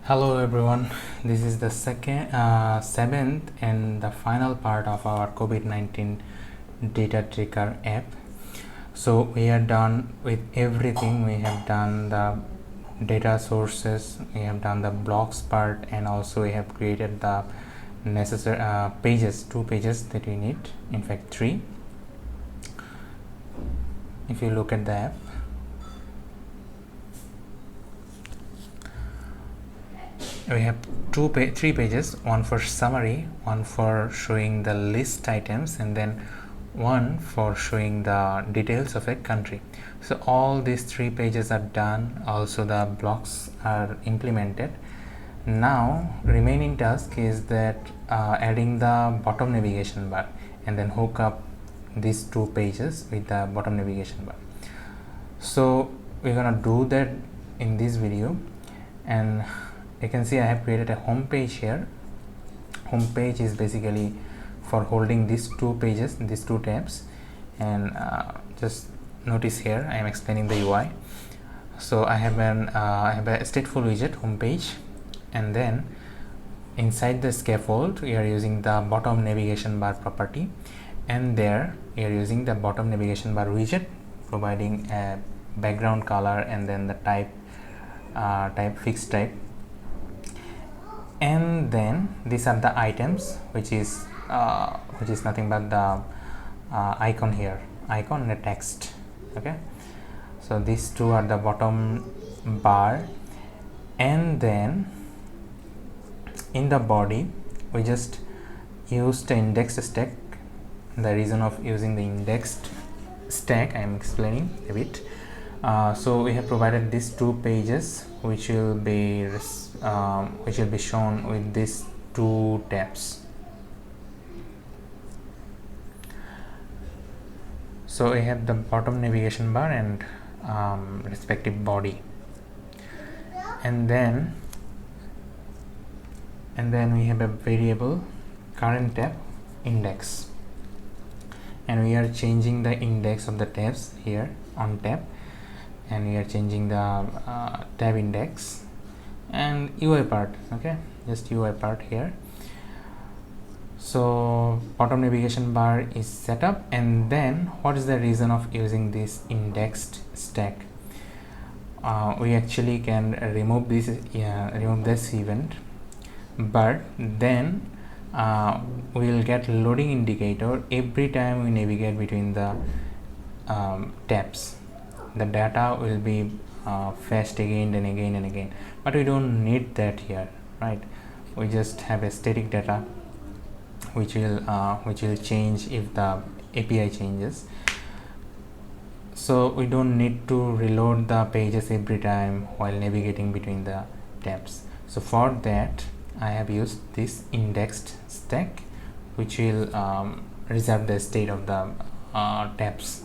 Hello everyone, this is the seventh and the final part of our COVID-19 data tracker app. So we are done with everything. We have done the data sources, we have done the blocks part, and also we have created the necessary two pages that we need, in fact 3. If you look at the app, we have three pages, one for summary, one for showing the list items, and then one for showing the details of a country. So all these 3 pages are done. Also the blocks are implemented. Now remaining task is that adding the bottom navigation bar and then hook up these 2 pages with the bottom navigation bar. So we're gonna do that in this video, and you can see I have created a home page here. Home page is basically for holding these 2 pages, these 2 tabs, and just notice here I am explaining the UI. So I have a stateful widget home page, and then inside the scaffold we are using the bottom navigation bar property, and there we are using the bottom navigation bar widget, providing a background color and then the type fixed type. And then these are the items, which is nothing but the icon here, icon and the text. Okay, so these 2 are the bottom bar, and then in the body we just used the indexed stack. The reason of using the indexed stack I am explaining a bit. So we have provided these 2 pages which will be shown with these 2 tabs. So we have the bottom navigation bar and respective body, and then we have a variable current tab index, and we are changing the index of the tabs here on tab, and we are changing the tab index and UI part. Okay, just UI part here. So bottom navigation bar is set up, and then what is the reason of using this indexed stack? We actually can remove this event, but then we will get loading indicator every time we navigate between the tabs. The data will be fetched again and again and again, but we don't need that here, right? We just have a static data which will change if the API changes. So we don't need to reload the pages every time while navigating between the tabs. So for that I have used this indexed stack, which will reserve the state of the tabs.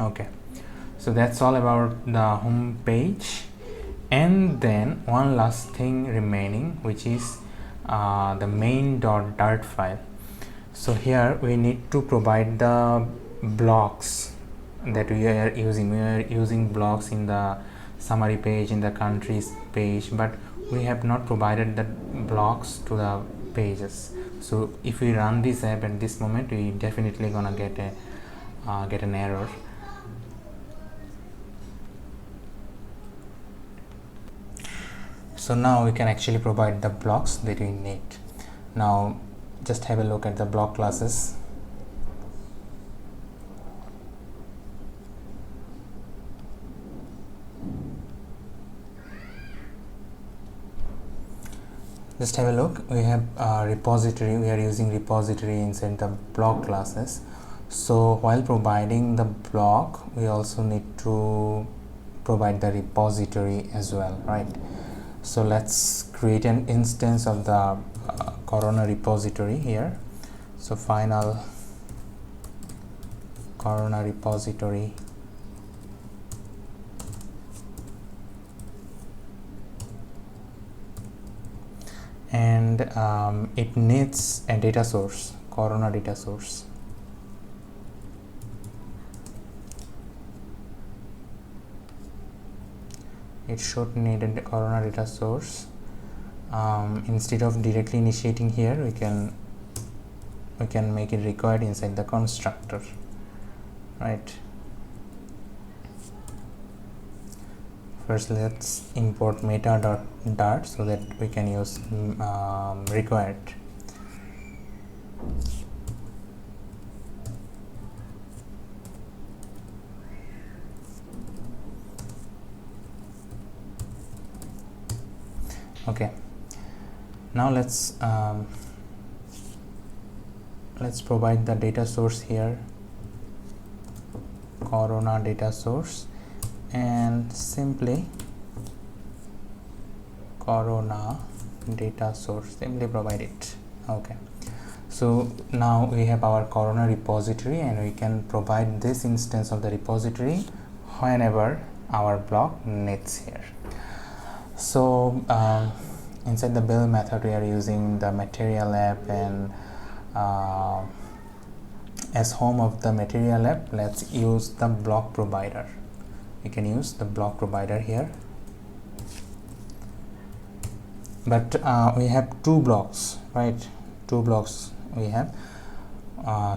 Okay, so that's all about the home page. And then one last thing remaining, which is the main.dart file. So here we need to provide the blocks that we are using. We are using blocks in the summary page, in the countries page, but we have not provided the blocks to the pages. So if we run this app at this moment, we definitely gonna get an error. So now we can actually provide the blocks that we need. Now just have a look at the block classes. Just have a look. We have repository. We are using repository inside the block classes. So while providing the block, we also need to provide the repository as well, right? So let's create an instance of the corona repository here. So final corona repository, and it needs a data source, corona data source. It should need a corona data source, instead of directly initiating here, we can make it required inside the constructor, right? First let's import meta.dart so that we can use required. Okay, now let's provide the data source here, corona data source, and simply corona data source, simply provide it. Okay, so now we have our corona repository, and we can provide this instance of the repository whenever our block needs here. So inside the build method, we are using the material app, and as home of the material app, let's use the block provider. We can use the block provider here, but we have two blocks, right? Two blocks we have.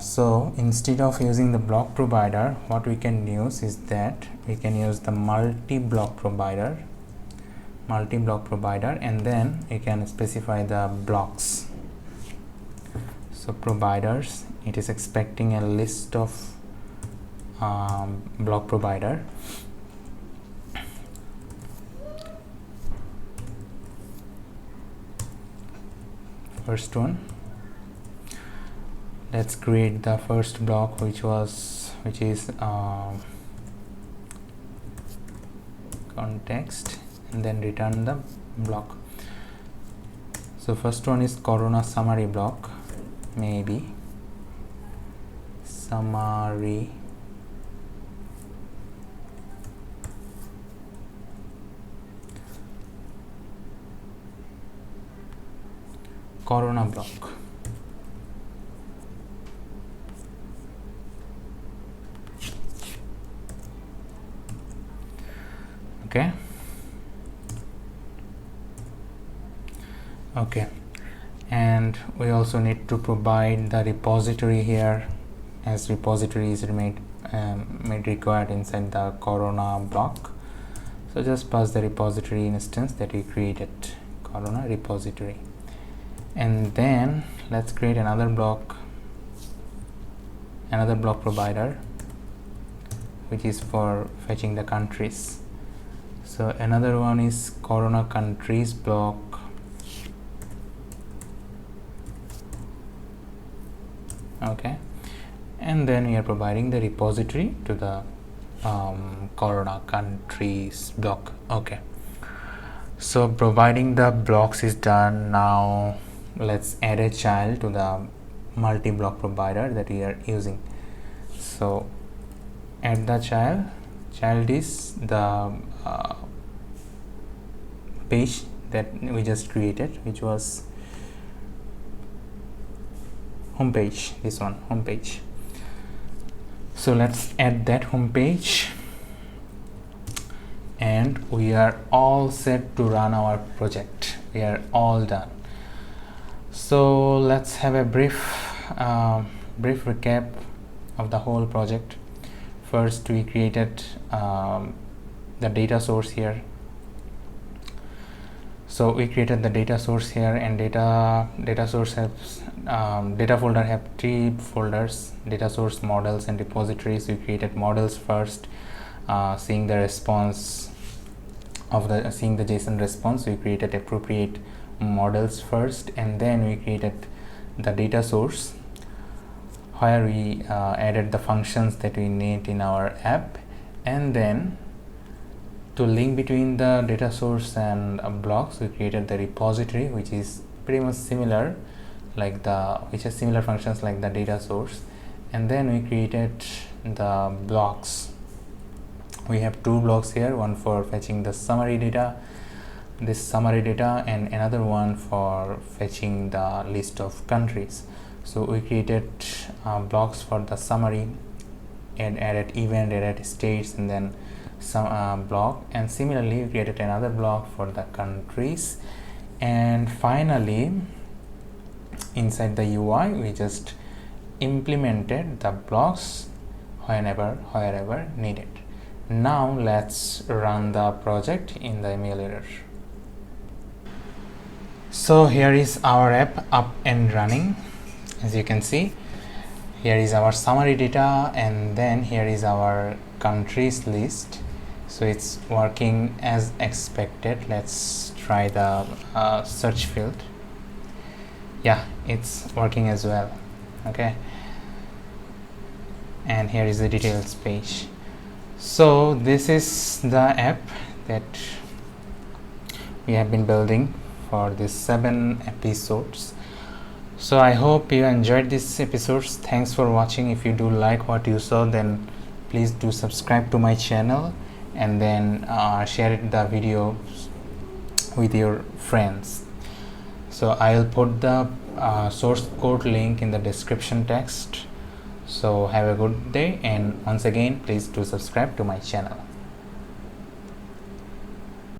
So instead of using the block provider, what we can use is that we can use the MultiBlocProvider, and then we can specify the blocks. So providers, it is expecting a list of block provider. First one, let's create the first block, which is context, and then return the block. So first one is corona summary block, maybe summary corona block. Okay. Okay, and we also need to provide the repository here, as repository is made required inside the corona block. So just pass the repository instance that we created, corona repository, and then let's create another block provider, which is for fetching the countries. So another one is corona countries block. Okay, and then we are providing the repository to the corona countries block. Okay, so providing the blocks is done. Now let's add a child to the MultiBlocProvider that we are using. So add the child is the page that we just created, which was homepage, this one, homepage. So let's add that homepage, and we are all set to run our project. We are all done. So let's have a brief recap of the whole project. First, we created the data source here. So we created the data source here, and data source has data folder have three folders: data source, models, and repositories. We created models first, seeing the response of seeing the JSON response. We created appropriate models first, and then we created the data source, where we added the functions that we need in our app, and then to link between the data source and blocks, we created the repository, which is pretty much similar, which has similar functions like the data source. And then we created the blocks. We have two blocks here, one for fetching the summary data, and another one for fetching the list of countries. So we created blocks for the summary, and added event, added states, and then some block. And similarly, we created another block for the countries, And finally, inside the UI, we just implemented the blocks wherever needed. Now let's run the project in the emulator. So here is our app up and running. As you can see, here is our summary data, and then here is our countries list. So it's working as expected. Let's try the search field. Yeah, it's working as well. Okay, and here is the details page. So this is the app that we have been building for these 7 episodes. So I hope you enjoyed these episodes. Thanks for watching. If you do like what you saw, then please do subscribe to my channel, and then share the video with your friends. So I'll put the source code link in the description text. So have a good day, and once again, please do subscribe to my channel.